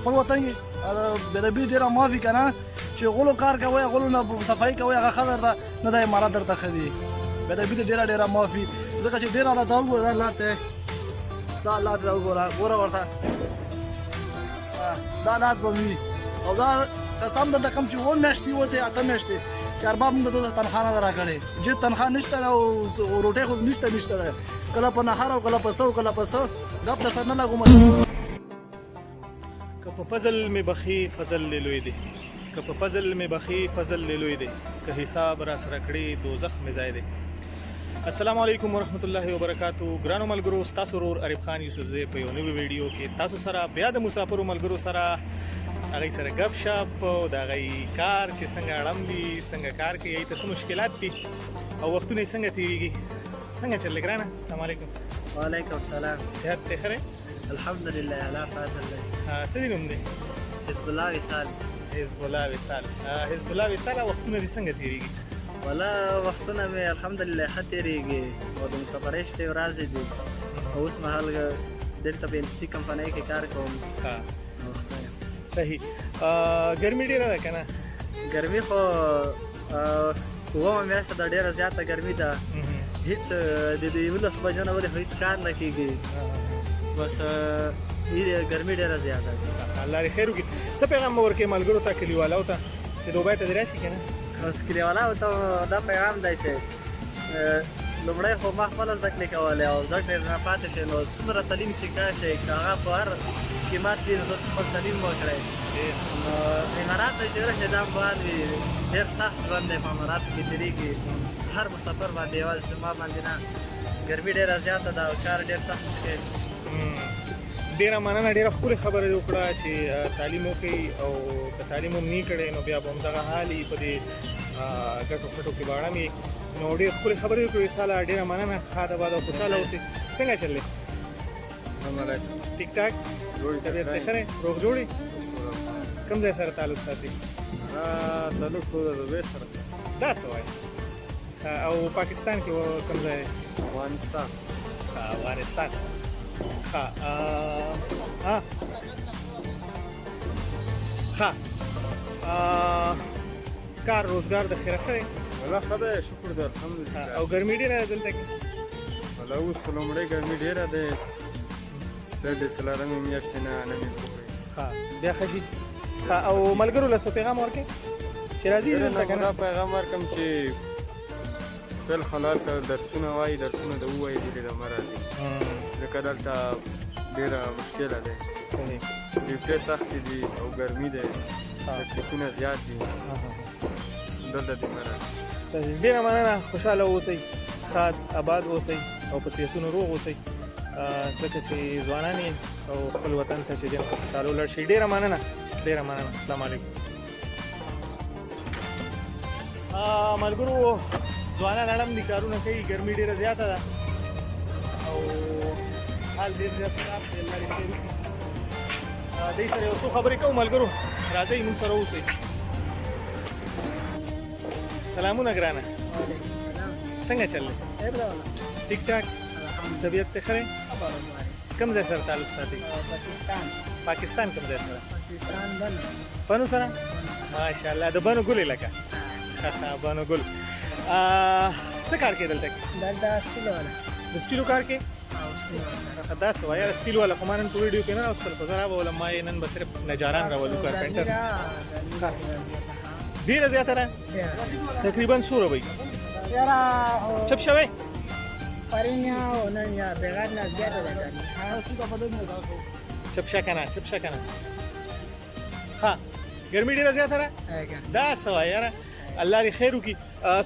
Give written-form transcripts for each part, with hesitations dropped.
خپل وطن کې بې ادبي ډېره معافي که نه چې غلو کار کوئ غلو نه صفایي کوئ هغه ښه درته نه دا امارات درته ښه دي بې ادبي ته ډېره معافي ځکه چې ډېر الله ته وګوره دا الله ته دا الله ته وګوره ورته دا حالات به وي او دا قسم درته کوم چې 7 میاشتې وتې 8 میاشتې چې ارباب موږ ته تنخواه نه ده راکړې جیب تنخواه نشته ده او روټۍ خو نشته ده کله په نهار او کله په څه او کله په څه ګپ درته نه لګوم که په فضل مې بخي فضل لوی دی که په فضل مې بخي فضل لوی دی که حساب را سره کړي دوزخ مې ځای دی. السلام علیکم ورحمت الله وبرکاتو. ګرانو ملګرو ستاسو ورور عریب خان یوسفزی په یو نوې ویډیو کې تاسو سره بیا د مسافرو ملګرو سره هغوی سره ګپ شپ او د هغوی کار چې څنګه اړم دي څنګه کار کوي هغوی ته څه مشکلات دي او وختونه یې څنګه تېرېږي څنګه چل دی ګرانه؟ السلام علیکم. وعلیکم السلام. صحت دی ښه دی؟ الحمدلله الله فضل دی. څه دې نوم دی؟ حزب الله وصال. حزب الله وصال. حزب الله وصال وختونه دې څنګه تېرېږي؟ والا وختونه مې الحمدلله ښه تېرېږي او د مسافرۍ شپې ورځې دي او اوس مهال دلته په NCC کمپنۍ کې کار کوم. صحیح. ګرمي ډېره ده که نه؟ ګرمي خو 7 میاشته ده ډېره زیاته ګرمي ده هیڅ د 11 بجو نه ولې هیڅ کار نه کېږي بس ګرمي ډېره زیاته ده. الله دې خیر وکړي. څه پیغام به ورکړې ملګرو ته کلیوالو ته چې دوبۍ ته دې راشي که نه؟ بس کلیوالو ته دا پیغام دی چې لومړی خو ما خپله زده کړې کولې او زده کړې نه پاتې شي نو څومره تعلیم چې کړی که هغه په هر قیمت وي نو تاسو خپل تعلیم وکړئ. نو امارات ته چې ورشئ دا ژوند وي ډېر سخت ژوند دی په اماراتو کې تېرېږي هر مسافر باندې یوازې زما باندې نه ګرمي ډېره زیاته ده او کار ډېر سخت دی. ډېره مننه ډېره ښکلې خبره دې وکړه چې تعلیم وکړئ او که تعلیم هم نه کړی نو بیا به همدغه حال وي په دې ګټو پټو کې به اړم یې نو ډېر ښکلې خبرې وکړې ساله ډېره مننه ښاد آباد او خوشحاله اوسئ. څنګه چل دی؟ ټیک ټاک طبیعت دې ښه دی روغ جوړ یې؟ کوم ځای سره تعلق ساتي؟ تعلق خو د دوبۍ سره دا څه وایي او پاکستان کې کوم ځای دی؟ افغانستان. افغانستان. ښه کار روزګار د خیره ښه دی؟ والله ښه دی شکر دی الحمدلله. او ګرمي ډېره ده دلته کې؟ والله اوس خو لومړی ګرمي ډېره دی د څلورمې میاشتې نه نوې پورې. ښه بیا ښه شي. ښه او ملګرو له څه پیغام ورکړې چې راځي دلته که نه؟ دا پیغام ورکړم چې خپل حالات درسونه وایي درسونه د ووایي دې د مه راځي ځکه دلته ډېره مشکله دی ډیوټۍ سختې دي او ګرمي دی تکلیفونه زیات دي دلته دې مه راځي. صحیح. ډېره مننه خوشحاله اوسئ ښاد آباد اوسئ او په صحتونو روغ اوسئ ځکه چې ځوانان یې او خپل وطن ته چې دی په خوشحاله ولاړ شي. ډېره مننه ډېره مننه. السلام علیکم. ملګرو ځوانان اړم دي کارونه کوي ګرمي ډېره زیاته ده او حال ډېر زیات خراب دی. الله دې خیر وکړي. دوی سره یو څو خبرې کوو ملګرو راځئ موږ سره اوسئ. سلامونه ګرانه څنګه چل دی؟ ټیک ټاک طبیعت دې ښه دی؟ کوم ځای سره تعلق ساتي؟ پاکستان کوم ځای سره؟ بنو سره؟ ماشاءالله د بنو ګل لکه بنو ګل. څه کار کوې دلته کې؟ دلته سټیل والا. د سټیلو کار کوې؟ دا څه وایه سټیل والا خو ما نن په ویډیو کې نه راوستل خو زه راولم ما یې نن به صرف نجاران راولو کارپینټر. ډېره زیاته ده؟ تقریبا څو روپۍ؟ چپ شوی؟ پرین یا نن یا بغیر نه زیاته ده چپ شه که نه چپ شه که نه. ښه ګرمي ډېره زیاته ده؟ دا څه وایه یاره الله دې خیر وکړي.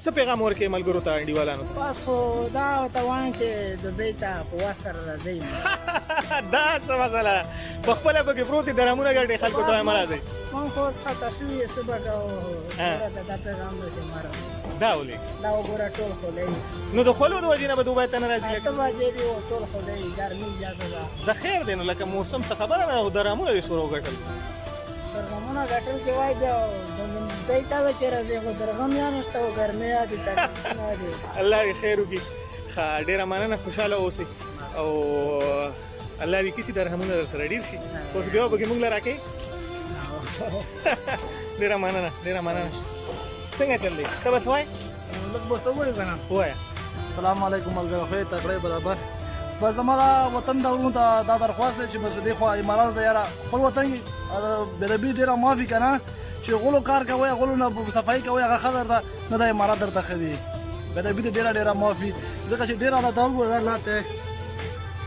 څه پیغام ورکړې ملګرو ته انډیوالانو ته؟ بس خو دا ورته وایم چې دوبۍ ته په وخت سره راځئ. دا څه مسله ده په خپله پکې پروت دي درمونه ګټې خلکو ته مه راځئ. من خو اوس خطا شوي یې څه به کوو ته دا پیغام دی چې مه راځئ. دا ولې؟ دا وګوره ټول خولۍ نو د خولو د وجې نه به دوبۍ ته نه راځي؟ 8 بجې دي او ټول خولۍ ګرمي زیاته ده. زه خیر دی نو لکه موسم څه خبره ده او درمونه دې څومره وګټل؟ درغمونه ګټل کې وایي دوی ته به چې راځي خو درغم یا نشته او ګرمۍ یا دي تکلیفونه دي. الله دې خیر وکړي. ښه ډېره مننه خوشحاله اوسئ او الله دې کسي درهمونه در سره ډیر شي اوس بیا به موږ لره راکې ډیره مننه څنګه چل دی ته بس وای لږ بس ووایو که نه وایه السلام علیکم ملګرو خو تکړه برابر بس زما دا وطن د ورونو ته دا درخواست دی چې بس دې خوا اماراتو ته یاره خپل وطن کې بېدبي ډېره معافي که نه چې غلو کار کوئ غلو نه صفایي کوئ هغه ښه درته نه د امارات درته ښه دي بېدبي دې ډېره معافي ځکه چې ډېره راته وګوره دا الله ته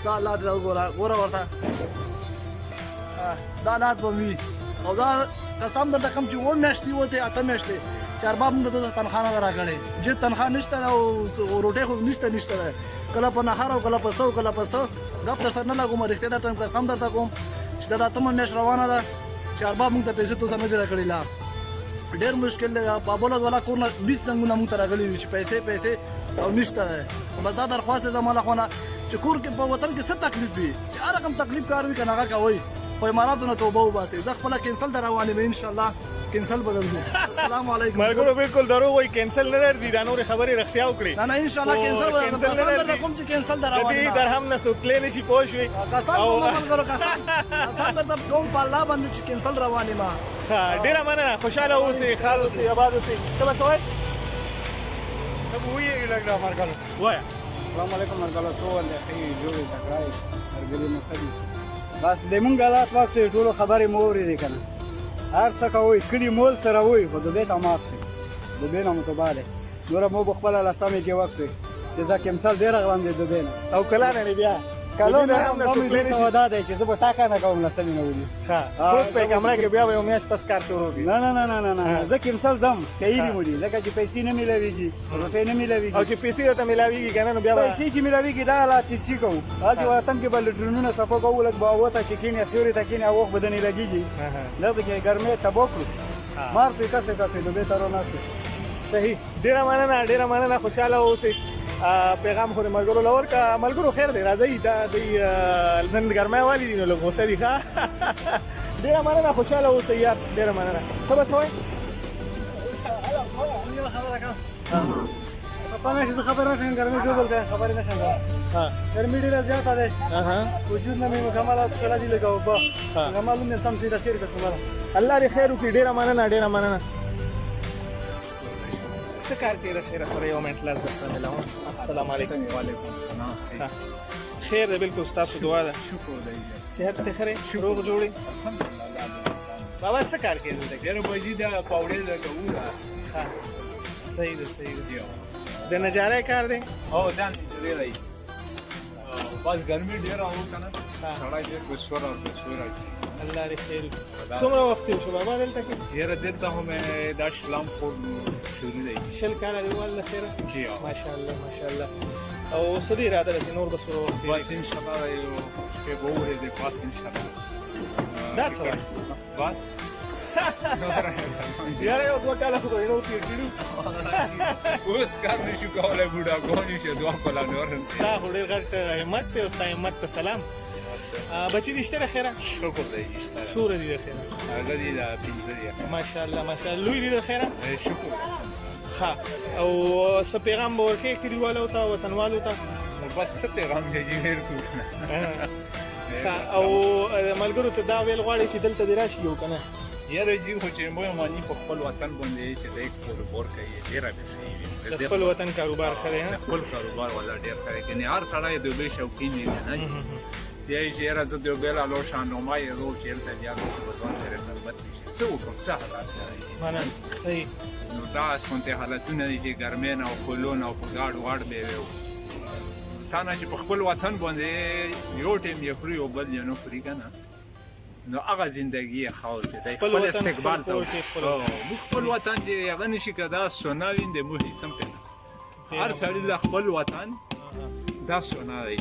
دا الله ته ګوره ورته دا حالات به وي او دا قسم درته کوم چې 7 میاشتې وته 8 میاشتې چې ارباب موږ ته تنخواه نه ده راکړې جیب تنخواه نشته ده او روټۍ خو نشته ده کله په نهار او کله په څه او کله په څه ګپ درته نه لګوم رښتیا درته وایم قسم درته کوم چې دا 8 میاشت روانه ده چې ارباب موږ ته پیسې توسه نه دي راکړې لا ډېر مشکل دی بابولز والا کور نه 20 زنګونه موږ ته راغلي وي چې پیسې او نشته ده بس دا درخواست دی زما له خوا نه چې کور کې په وطن کې څه تکلیف وي چې هر رقم تکلیف کار وي که نه هغه کوئ خو اماراتو نه توبه وباسئ زه خپله کینسل ته روان یم انشاءالله کینسل به درځو السلام علیکم ملګرو بالکل دروغ وایي کینسل نه درځي دا نورې خبرې رښتیا وکړي نه انشاءالله کینسل به درځم قسم درته کوم چې کینسل ته روان یم درهم نه څوک تللی نه شي پوه شوې قسم کوم ملګرو قسم درته کوم په الله باندې چې کینسل روان یم ډېره مننه خوشحاله اوسئ ښاد اوسئ آباد اوسئ ته به څه وایې څه به ووایي لږ دا مرګلو وایه السلام علیکم مرګلو څه ول دی ښې جوړې تکړه مرګلي مو ښه دي بس د مونږ حالات واکسې ټولو خبرې مو اورېدې که نه هر څه کوئ کلي مول سره وایي خو دوبۍ ته مات شئ دوبۍ نه مو توبه دی نوره مو به خپله له سمې کې وکسئ چې زه کمسل ډېر اغلم دی دوبۍ نه او کله نه بیا کلو نه هم دوی څه دا دی چې زه به تا کار نه کوم له سمې نه ولي خود په کمره کې بیا به یو میاشت پس کار شروع کړي نه زه کمسل ځم کهیلي مو دي ځکه چې پیسې نه میلاویږي روټۍ نه میلاویږي او چې پیسې راته میلاویږي که نه نو بیا به پیسې چې میلاویږي دا حالات کې څه کوو هلته وطن کې به لټرونونه صفا کوو لږ به هوا ته چې کښېنې سیوري ته کښېنې هوا خو به دنې لګېږي دلته کې ګرمۍ تباه کړو مار سئ کسې دوبۍ ته راناستې صحیح ډېره مننه خوشحاله اوسئ پیغام خو د ملګرو لور که ملګرو خیر دی راځئ دا دوی نن ګرمی والي دي نو لږ غوسه دي ښه ډېره مننه خوشحاله اوسئ یار ډېره مننه ته به څه وایې پخوا میاشتې زه خبر نه شم ګرمۍ ډوبل دی خبرې نه شم کولی ګرمۍ ډېره زیاته دی وجود نه مې مکمل څښلی دي لږ اوبه هغه معلوم دی سم سیده سیر کړه څومره الله دې خیر وکړي ډېره مننه څه کار کوي خیر سره یو منټ لاس درسره ملاوم السلام علیکم وعلیکم السلام خیر دی بالکل ستاسو دعا ده شکر دی صحت دې ښه دی روغ جوړې بابا څه کار کوي دلته ډېره بجې ده پاوډر لګوو صحیح ده د نجارۍ کار دی او ځان ډېر دی بس ګرمي ډېره وه که نه سړی ډېر بسور راځي الله دې خیر وکړي څومره وخت تېر شو بابا دلته کې یاره دلته خو مې دا شلم خور شروع دی 20 کاله دی والله خیره جی ماشاءالله او څه دی اراده ده چې نور به څه وخت بس انشاءالله یو شپې به وورېدې پاس انشاءالله دا څه وایي بس یاره یو 2 کاله خو به نور تېر کړي اوس کار نه شو کولی بوډاګانې چې 2 کاله نور ستا خو ډېر غټ همت دی او ستا همت ته سلام بچی دې شته د خیره شکر دی شته څومره دي د خیره هغه دي دا 15 دی ماشاءالله لوی دي د خیره شکر ښه او څه پیغام به ورکوې کلیوالو ته وطنوالو ته بس څه پیغام دی چې هېر کړو او ملګرو ته دا ویل غواړي چې دلته دې راشي یو که نه یاره جي خو چې مو مانی په خپل وطن باندې چې د کاروبار کوي ډېره به صحیح وي د خپل وطن کاروبار ښه دی خپل کاروبار والا ډېر ښه دی کنې هر سړی د دوی شوقین دی نه دی چې یاره زه د دوی لا لور شاهنما یې رو چې هلته بیا داسې به ځوان سره خدمت وشي څه وکړم څه حالات دی مننه صحیح نو دا شونتې حالتونه دي چې ګرمۍ نه او خلو نه او په ګاډ واډ به وي تا نه چې په خپل وطن باندې یو ټیم یې خوري او بل یې نه خوري که نه نو هغه زندګي یې ښه چې دی خپل استقبال ته خپل وطن چې هغه نشي که دا سونا وین دی موږ هېڅ هم پرې هر سړي د خپل وطن دا سونا دی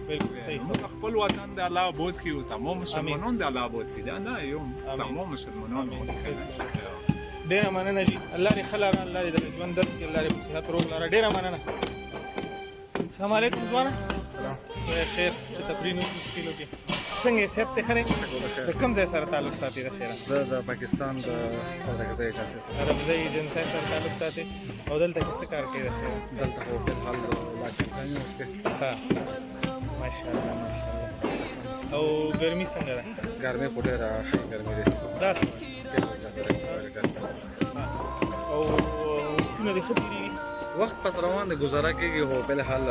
بالکل صحیح موږ خپل وطن د الله عبود کړي او تمام مسلمانان د الله عبود کړي دا نه یو تمام مسلمانان ډېره مننه جي الله دې ښه لاره الله دې د ژوند درد کړي الله دې په صحت روغ لاره ډېره مننه السلام علیکم ځوانه خیر څه تفریح نه مشکل وکړي څنګه یې صحت دې ښه دی د کوم ځای سره تعلق ساتي د خیره زه د پاکستان د رفضۍ ایجنسۍ سره رفضۍ ایجنسۍ سره تعلق ساتي او دلته کې څه کار کوي د خیره دلته خو فلحال لا کمپاین اوس کې ماشاءالله ماشاءالله. او ګرمي څنګه ده؟ ګرمي خو ډېره ګرمي ده. داسې او وختونه دې ښه تېرېږي؟ وخت پس روان دی، ګزاره کېږي خو بلحال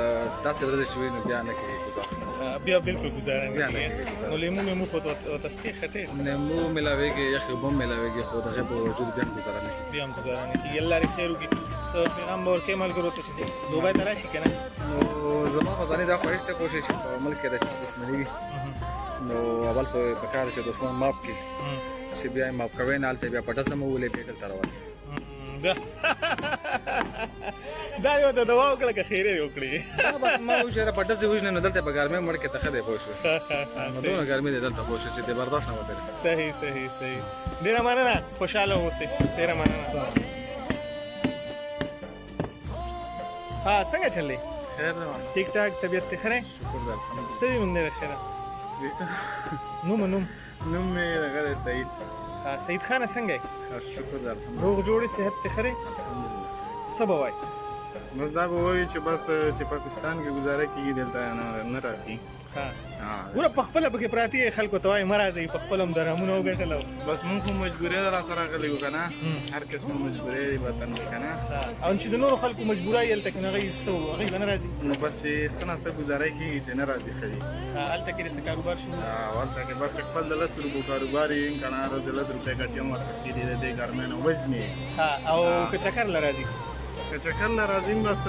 داسې ورځې چې وي نو بیا نه کېږي ګزاره. بیا بالکل ګزاره نه بیا نه کېږي. کېږي. نو لیمو میمو خو ورته سپي خټې نیمبو میلاویږي، یخې اوبه هم میلاویږي، خو د هغې په باوجود بیا هم ګزاره نه کېږي. بیا هم ګزاره نه کېږي. الله دې خیر وکړي. څه پیغام به ورکوې ملګرو ته چې دوبۍ ته راشي که نه؟ نو زما خو ځاني دا خواهش دی کوشش چې په ملک کې د دښمني وي نو اول خو یې پکار دی چې دښمن معاف کړي، چې بیا یې معاف کوی نه هلته بیا په ډزه مو ولې بیا دلته روان دا یو ته دوا وکړه که خیرې دې وکړي. دا بس ما وایو چې یاره په ډزې وژنې نو دلته به ګرمۍ مړ کې ته ښه دی پوه شوې. نو دونه ګرمي دی دلته پوه شوې چې دې برداشت نه وتلی. صحیح صحیح صحیح. ډېره مننه، خوشحاله اوسئ. ډېره مننه. ها څنګه چل دی؟ خیر دی ټیک ټاک، طبیعت دې ښه دی؟ شکر دی الحمدلله. څه دې نوم دی د خیره؟ نوم نوم مې دغه دی سعید. سعید خانه څنګه یې؟ شکر دی الحمدلله. روغ جوړې، صحت دې ښه دی؟ څه به وایي؟ بس دا به وایي چې بس چې پاکستان کې ګزاره کېږي دلته نه راځي. ګوره په خپله پکې پراته یې خلکو ته وایي مه راځئ، په خپله هم درهمونه وګټل. بس مونږ خو مجبورۍ ده راسره راغلي یو که نه، هر قسمه مجبورۍ دی وطن کې که نه. او چې د نورو خلکو مجبورۍ هلته کې نو هغوی څه هغوی به نه راځي؟ نو بس چې څه نه څه ګزاره کېږي چې نه راځي ښه دي. هلته کې د څه کاروبار شروع؟ هلته کې بس چې خپل د 10 روپو کاروبار یې که نه روزې 10 روپۍ ګټې هم ورته کېدي د دې ګرمۍ نه وژنې. او که چکر له راځي؟ که چکر نه راځي بس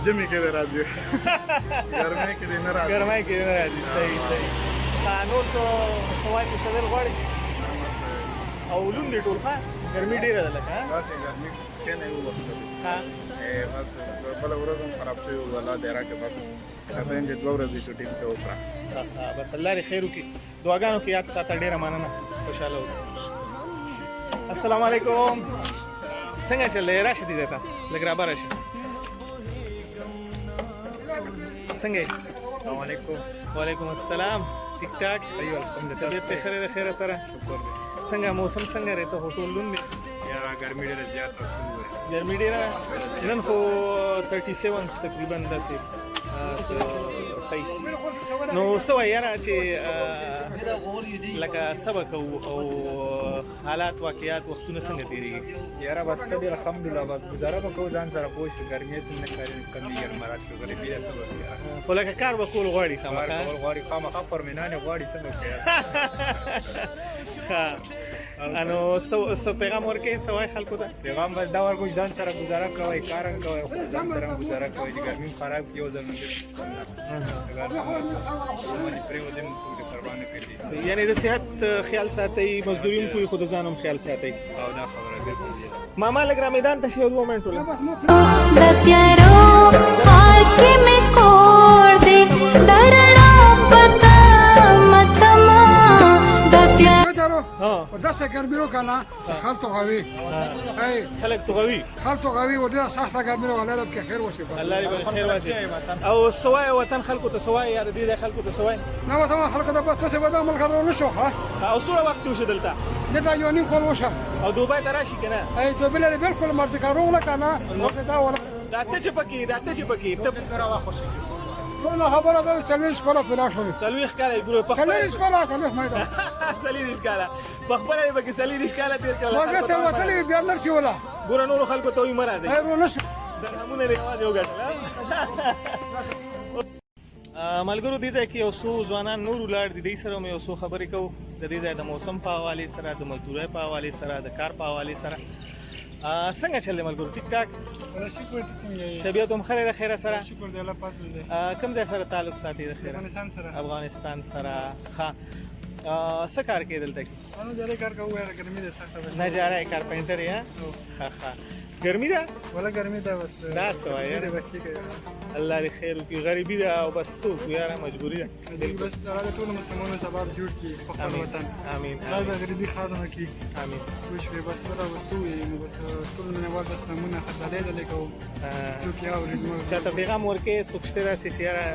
جمعې کې دی راځي، ګرمۍ کې دی نه راځي. ګرمۍ کې نه راځي. صحیح صحیح. نور څه وایي څه ویل غواړي؟ او لوند دی ټول ښه؟ ګرمي ډېره ده لکه داسې ګرمي ښه نه یو وخت دی. بس بله ورځ هم خراب شوی و الله دې راکړي. بس کته یې 2 ورځې چټي مې وکړه. بس الله دې خیر وکړي. دعاګانو کې یاد ساته. ډېره مننه، خوشحاله اوسئ. السلام علیکم. څنګه چل دی؟ راشه دې ځای ته لږ رابه راشه. څنګه یې؟ السلام علیکم. وعلیکم السلام. ټیک ټاک؟ ایو الحمدلله. طبیعت دې ښه دی د خیره سره؟ شکر دی. څنګه موسم څنګه دی؟ ته خو ټول لوند دی. یاره ګرمي ډېره زیاته ګرمي ډېره ده. نن خو 37 تقریبا داسې ښایي. نو څه وایي یاره چې لکه صبر کوو او حالات واقعیات وختونه څنګه تېرېږي؟ یاره بس ښه دی الحمدلله. بس ګزاره به کوو ځان سره پوه شو. ګرمي هېڅ نه کاري کندي مراد کې غریبي څه به کوي. خو لکه کار به کول غواړي کار خامخا. کول غواړي خامخا فرمینانې غواړي څنګه کوي. نو څه پیغام ورکوي؟ څه وایي خلکو ته؟ پیغام بس دا ورکوو چې ځان سره ګزاره کوئ، کار هم کوئ، خو ځان سره هم ګزاره کوئ چې ګرمي هم خراب کړي. یو ځل نه پرېوځي نو څوک دې پروا نه کوي. یعنې د صحت خیال ساتئ، مزدوري هم کوئ، خو د ځان هم خیال ساتئ. او دا خبره بالکل دي. ماما لږ را میدان ته شئ 2 منټونه. د تیارو خار کې مې کور دی درنا پتا متما د تیارو وداسه ګرمي وکړه چې خلک غوي خلک توغوي. خلک غوي و ډېره سخته ګرمي وه. الله دې خیر وشي. الله دې خیر واچوي. او څه وایي وطن خلکو ته؟ څه وایي یاره دې ځای خلکو ته څه وایي؟ نه وطن خلکو ته بس تاسې به دا ملک نه شو ښه. او څومره وخت وشو دلته؟ دلته 1 نیم کال وشه. او دوبۍ ته راشي که نه؟ دوبۍ لري بالکل مرضي کار وکړه که نه وخت دا ولا دا ته چې پکې ته ټوله خبره ده چې 40 کاله پیدا شوې. 40 کاله یې ګوره په خپله 40 کاله 40 مې ده 40 کاله په خپله یې پکې 40 کاله تېر کړل. وګړه ته وتلې بیا نرسي ولا ګوره نورو خلکو ته وایي مه راځئ. خیر ونه شو. درهمونه یې یوازې وګټل. ملګرو دې ځای کې یو څو ځوانان نور ولاړ دي. دوی سره مې یو څو خبرې کوو د دې ځای د موسم په حوالې سره، د مزدورۍ په حوالې سره، د کار په حوالې سره. څنګه چل دی ملګرو؟ ټیک ټاک؟ شکر دې څنګه یې؟ طبیعت هم ښه دی د خیره سره؟ شکر دې الله پاک دې. کوم ځای سره تعلق ساتي د خیره؟ افغانستان سره. افغانستان سره. ښه څه کار کوې دلته کې؟ انو جاره کار کوو یاره ګرمي ده سخته. نجاره یې کارپینټر یې؟ ښه ښه. ګرمي ده؟ ولا ګرمي ده بس. دا څه وایي؟ بچی کوي. الله دې خیر وکړي. غریبي ده او بس څه وکړو یاره، مجبوري ده. بس الله دې ټول مسلمانانو سبب جوړ کړي په خپل وطن. امین الله دې غریبي ختمه کړي. امین. وشوي بس دا وسو یې نو بس ټول نواب بس نمونه خدای دې لیکو څوک یې اوري نو چاته پیغام ورکې څوک شته داسې چې یاره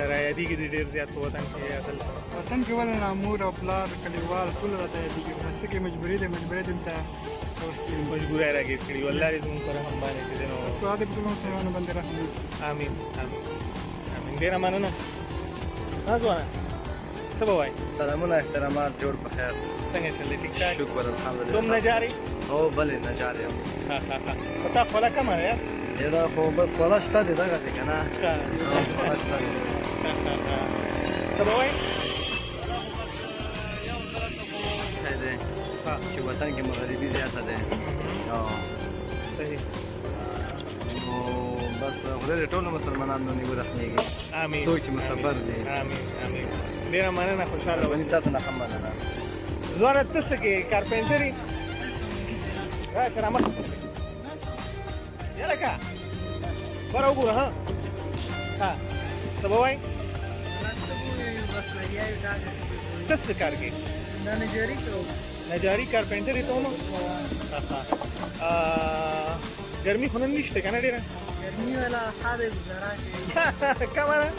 را یادېږي دې ډېر زیات په وطن کې یا دلته وطن کې ولې نه مور او پلار کلیوال ټول راته یادېږي. بس کې مجبوري ده دلته اوسې مجبورۍ راګیر کړي. والله دې زموږ پر رحم باندې چې دی نو سوال دې په ټولو مسلمانانو باندې رحم وکړي. امین امین امین. ډېره مننه. ها ځوانه څه به وایي سلامونه احترامات جوړ په خیر څنګه چلې ټیک ټاک شکر الحمدلله تم نه جاري او بلې نه جاري یم ها ها ها په تا خوله کمه ده یار دا خو بس خوله شته دی دغسې که نه ښه. خوله شته دی څه به وایي ښه دی ها چې وطن کې مغربي زیاته دی صحیح نو بس خدای دې ټولو مسلمانانو باندې ورحمېږي امين څوک چې مسافر دي امين امين ډیره مننه خوشاله ونې اوسئ تاسو نه هم مننه ځوانه ته څه کې کارپینټري راشه رامخ یاله کا بره وګوره ها ها څه به وایي ته څه کار کوې نجاري کارپینټري ته ومه ګرمي خو نن نشته که نه ډېره ګرمي والا ښه دی ګزاره کوي کمه ده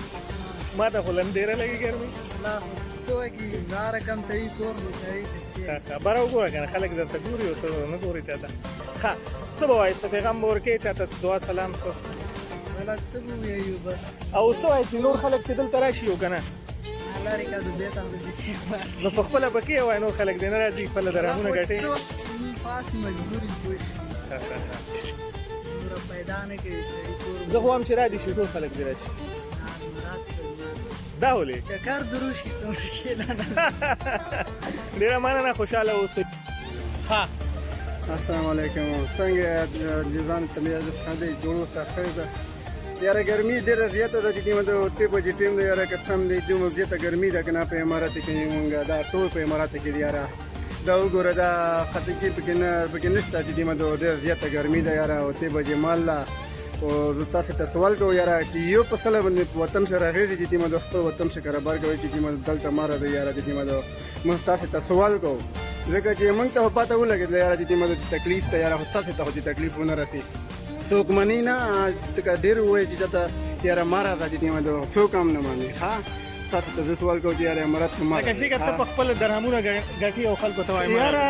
ما ته خو لم ډېره لګي ګرمي لا څه وکړي لاره کم کوي کور به کوي بره وګوره که نه خلک درته ګوري او ته نه ګورې چاته ښه څه به وایې څه پیغام به ورکوې چاته څه دعا سلام څه والا څه به ووایو بس او څه وایې چې نور خلک چې دلته راشي او که نه لارې کا د بیت هم د نو په خپله پکې وایي نور خلک دې نه راځي خپله درامونه ګټې پاسې مجبوري کوي نور پیدا نه کوي سړي کور زه خو هم چې را دي شي ټول خلک دې راشي دا ولې چکر دروشي څه مشکل نه ډېره مننه خوشحاله اوسئ ها السلام علیکم څنګه جزان طبیعت خدای جوړو ښه ده یاره ګرمي ډېره زیاته ده چې کومه د اوتې بجې ټیم دی یاره قسم دی دومره زیاته ګرمي ده که نه په امارات کې مونږ دا ټول په امارات کې دی یاره دا وګوره دا خطګي پکې نشته چې دومره ډېره زیاته ګرمي ده یاره اوتې بجې ماله او زه تاسو ته سوال کوم یاره چې یو په سله باندې وطن سره راغلي چې دومره د خپل وطن څخه کاروبار کوي چې دومره دلته ماره ده یاره چې دومره موږ تاسو ته سوال کوو ځکه چې موږ ته پاته ولګېدله یاره چې دومره تکلیف ته یاره خو تاسو ته خو چې تکلیف ونه رسي څوک مني نه ځکه ډېر ووایي چې چاته چې یاره مه راځه چې دومره څوک هم نه مني ښه تاسو ته زه سوال کوم چې یاره امارات ته مه لکه شیګه ته په خپله درهمونه ګټي او خلکو ته وایي یاره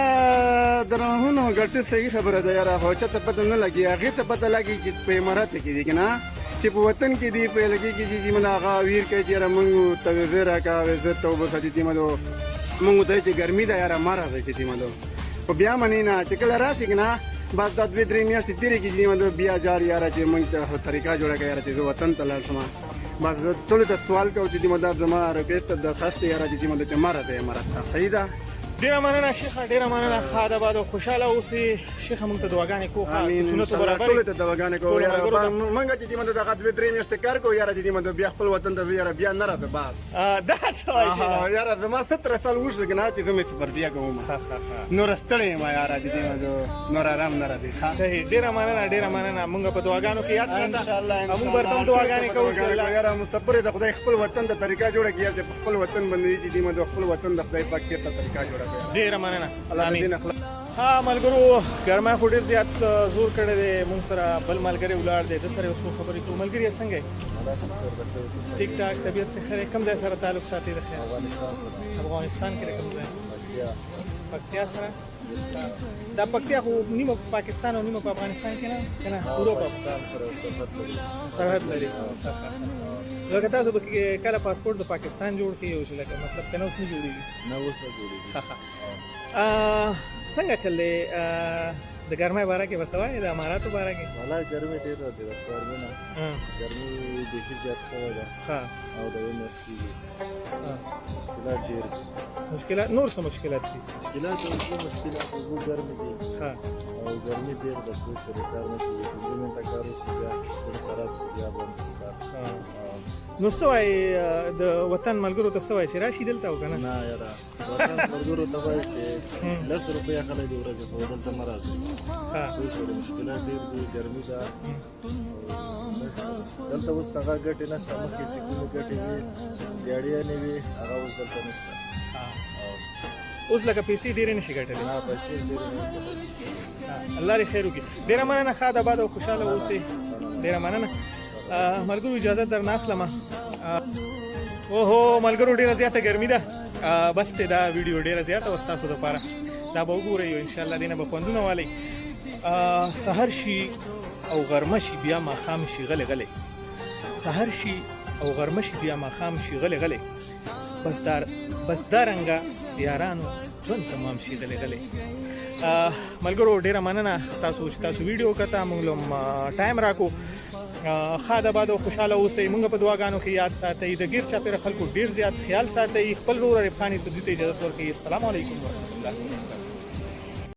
درهمونه ګټي صحیح خبره ده یاره خو چاته پته نه لګي هغې ته پته لګي چې په امارات کې دي که نه چې په وطن کې دي په لګېږي چې دومره هغه ویر کوي چې یاره موږ ته ویزه راکړه ویزه ته وباسه چې دومره موږ ته چې ګرمي ده یاره مه راځئ چې دومره خو بیا مني نه چې کله راشي که نه بس دا 2-3 میاشتې تېرې کړي چې بیا جاړي یاره چې موږ ته طریقه جوړه کړه یاره چې زه وطن ته لاړ شم بس زه ټولو ته سوال کوم چې دا زما ریکویسټ درخواست دی یاره چې چې مه راځئ امارات ته صحیح ده ډېره مننه شیخه ډېره مننه ښه ده باد او خوشحاله اوسئ شیخه موږ ته دعاګانې کوو امین انشاءالله ټولو ته دعاګانې کوو یاره موږ چې دغه 2-3 میاشتې کار کوو یاره چې بیا خپل وطن ته یاره بیا نه راځه بعد دا څه وایي یاره زما 17 سال وشو که نه چې زه مې سفردیه کوم نور ستړی یم یاره چې نور آرام نه راځي صحیح ډېره مننه موږ په دعاګانو کې یاد ساته انشاءالله موږ ورته هم دعاګانې کوو چې الله یاره مسافر د خدای خپل وطن د طریقه جوړه کړي چې خپل وطن باندې چې خپل وطن د خدای پاک چېرته طریقه جوړه کړي ډېره مننه الله دې دین اخلاص ها ملګرو ګرمای خو ډېر زیات زور کړی دی مونږ سره بل ملګری ولاړ دی د سره یو څو خبرې کوو ملګري څنګه یې ټیک ټاک طبیعت ته ښه دی کوم ځای سره تعلق ساتي د خیر افغانستان کې کوم ځای پکتیا سره دا پکتیا خو نیمه پاکستان او نیمه په افغانستان کې نه که نه پوره پاکستان سره سرحد لري لکه تاسو به کله پاسپورټ د پاکستان جوړ کړئ او چې لکه مطلب که نه اوس نه جوړېږي نه اوس نه جوړېږي څنګه چل دی د ګرمۍ باره کې به څه وایې د اماراتو باره کې والله ګرمي ډېره ده ګرمي نه ګرمي بیخي زیات شوی ده او د یو میاشت کېږي مشکلات ډېر دي مشکلات نور څه مشکلات دي مشکلات اوبه ګرمې دي او ګرمي ډېر ده کوئی سره کار نه کېږي 5 منټه کار وشي بیا زړه خراب شي بیا بند شي کار نو څه وایې د وطن ملګرو ته څه وایې چې راشي دلته او که نه نه یاره وطن ملګرو ته وایي چې 10 روپۍ اخلی د ورځې خو دلته مه راځئ کوئی سره مشکلات ډېر دي ګرمي ده دلته اوس هغه ګټې نشته مخکې چې کومې ګټې وي دیاړیانې وي هغه اوس دلته نشته اوس لکه پیسې ډېرې نشي ګټلی نه پیسې ډېرې نه ګټلې الله دې خیر وکړي ډېره مننه ښه د باد او خوشحاله اوسئ ډېره مننه ملګرو اجازه در نه اخلم اوهو ملګرو ډېره زیاته ګرمي ده بس دی دا ویډیو ډېره زیاته وه ستاسو دپاره دا به وګورئ او انشاءالله دې نه به خوندونه والئ سحر شي او غرمه شي بیا ماښام شي غلی غلی سحر شي او غرمه شي بیا ماښام شي غلی غلی بس دا رنګه یارانو ژوند تمام شي غلی غلی. ملګرو ډیره مننه ستاسو چې تاسو ویډیو کته موږ لوم ټایم راکو. ښاد آباد او خوشحاله اوسئ. موږ په دعاګانو کې یاد ساتئ. د ګیر چاپېره خلکو ډیر زیات خیال ساتئ. خپل ورور عارف خان صدیق ته اجازه ورکړئ. السلام علیکم ورحمۃ الله وبرکاتہ.